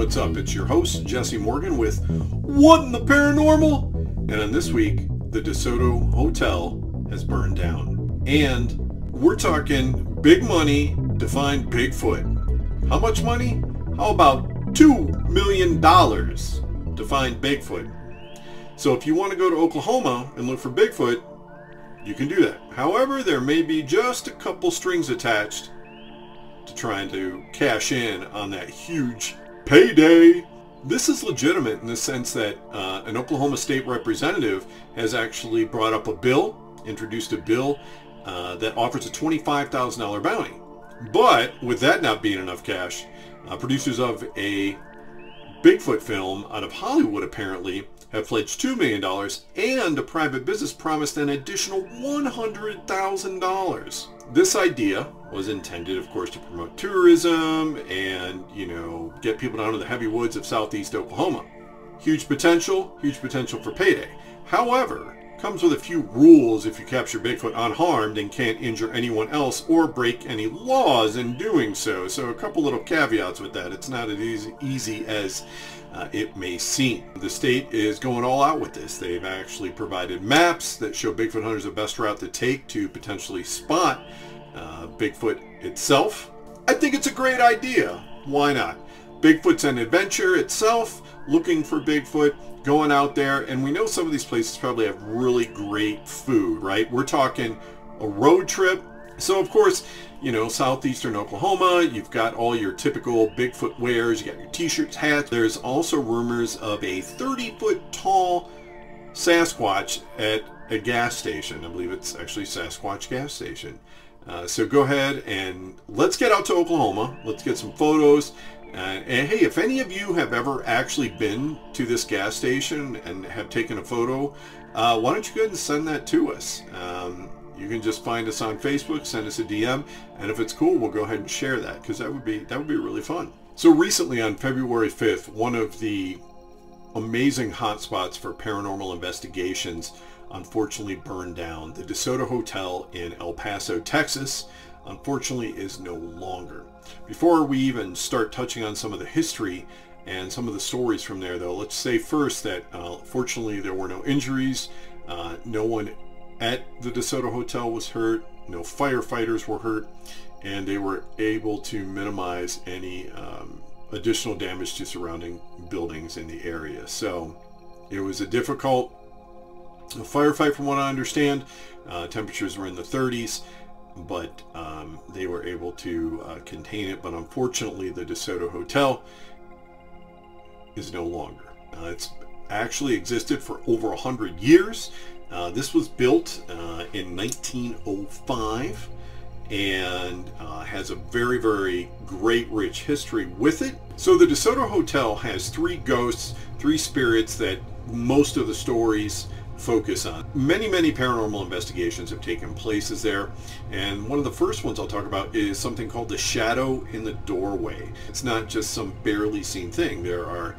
what's up? It's your host, Jesse Morgan with What in the Paranormal? And on this week, the DeSoto Hotel has burned down. And we're talking big money to find Bigfoot. How much money? How about $2 million to find Bigfoot? So if you want to go to Oklahoma and look for Bigfoot, you can do that. However, there may be just a couple strings attached to trying to cash in on that huge payday. This is legitimate in the sense that an Oklahoma state representative has actually brought up a bill, introduced a bill that offers a $25,000 bounty. But with that not being enough cash, producers of a Bigfoot film out of Hollywood apparently have pledged $2 million, and a private business promised an additional $100,000. This idea was intended, of course, to promote tourism and, get people down to the heavy woods of southeast Oklahoma. Huge potential for payday. However, comes with a few rules if you capture Bigfoot unharmed and can't injure anyone else or break any laws in doing so. So a couple little caveats with that. It's not as easy as it may seem. The state is going all out with this. They've actually provided maps that show Bigfoot hunters the best route to take to potentially spot Bigfoot itself. I think it's a great idea. Why not? Bigfoot's an adventure itself, looking for Bigfoot, going out there, and we know some of these places probably have really great food, right? We're talking a road trip. So of course, southeastern Oklahoma, you've got all your typical Bigfoot wares, you got your t-shirts, hats. There's also rumors of a 30-foot tall Sasquatch at a gas station. I believe it's actually Sasquatch gas station. So go ahead and let's get out to Oklahoma. Let's get some photos. And hey, if any of you have ever actually been to this gas station and have taken a photo, why don't you go ahead and send that to us? You can just find us on Facebook, send us a DM, and if it's cool, we'll go ahead and share that, because that would be really fun. So recently, on February 5th, one of the amazing hotspots for paranormal investigations unfortunately burned down. The DeSoto Hotel in El Paso, Texas, unfortunately is no longer. Before we even start touching on some of the history and some of the stories from there, though, let's say first that fortunately there were no injuries. No one at the DeSoto Hotel was hurt. No firefighters were hurt, and they were able to minimize any additional damage to surrounding buildings in the area. So it was a difficult firefight from what I understand. Temperatures were in the 30s, but they were able to contain it. But unfortunately, the DeSoto Hotel is no longer. It's actually existed for over 100 years. This was built in 1905 and has a very, very great, rich history with it. So the DeSoto Hotel has three ghosts, three spirits that most of the stories focus on. Many, many paranormal investigations have taken places there, and one of the first ones I'll talk about is something called the shadow in the doorway. It's not just some barely seen thing. There are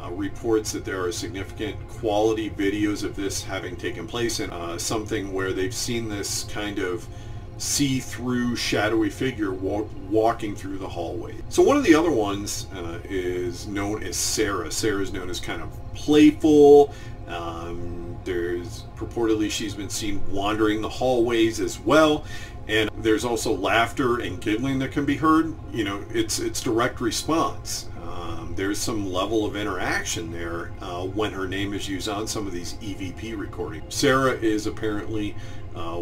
reports that there are significant quality videos of this having taken place, and something where they've seen this kind of see-through shadowy figure walking through the hallway. So one of the other ones is known as Sarah. Sarah is known as kind of playful. There's purportedly she's been seen wandering the hallways as well, and there's also laughter and giggling that can be heard. It's direct response. There's some level of interaction there when her name is used on some of these EVP recordings. Sarah is apparently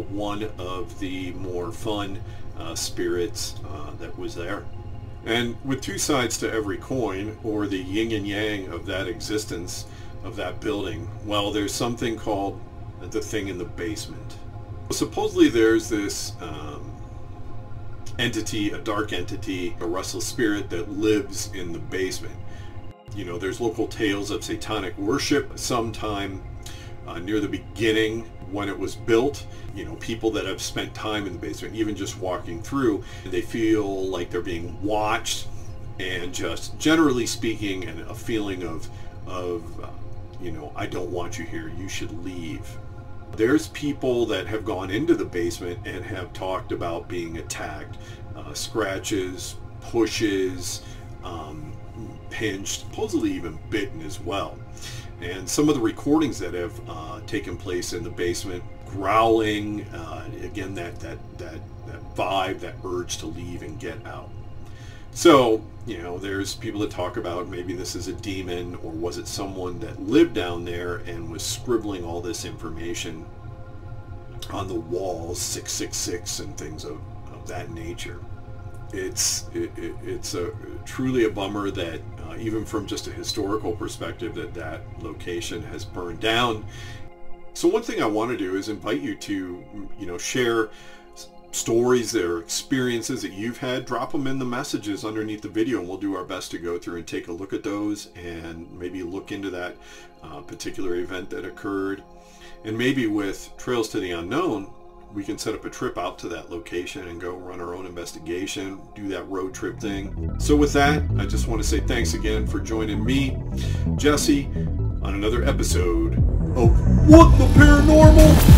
one of the more fun spirits that was there. And with two sides to every coin, or the yin and yang of that existence, of that building, well, there's something called the thing in the basement. Supposedly there's this entity, a dark entity, a restless spirit that lives in the basement. There's local tales of satanic worship sometime near the beginning when it was built. People that have spent time in the basement, even just walking through, they feel like they're being watched, and just generally speaking, and a feeling of I don't want you here, you should leave. There's people that have gone into the basement and have talked about being attacked, scratches, pushes, pinched, supposedly even bitten as well. And some of the recordings that have taken place in the basement, growling, again, that vibe, that urge to leave and get out. So, you know, there's people that talk about maybe this is a demon, or was it someone that lived down there and was scribbling all this information on the walls, 666 and things of that nature. It's truly a bummer that even from just a historical perspective that location has burned down. So one thing I want to do is invite you to, you know, share stories or experiences that you've had. Drop them in the messages underneath the video, and we'll do our best to go through and take a look at those and maybe look into that particular event that occurred. And maybe with Trails to the Unknown, we can set up a trip out to that location and go run our own investigation, do that road trip thing. So with that, I just want to say thanks again for joining me, Jesse, on another episode of What the Paranormal?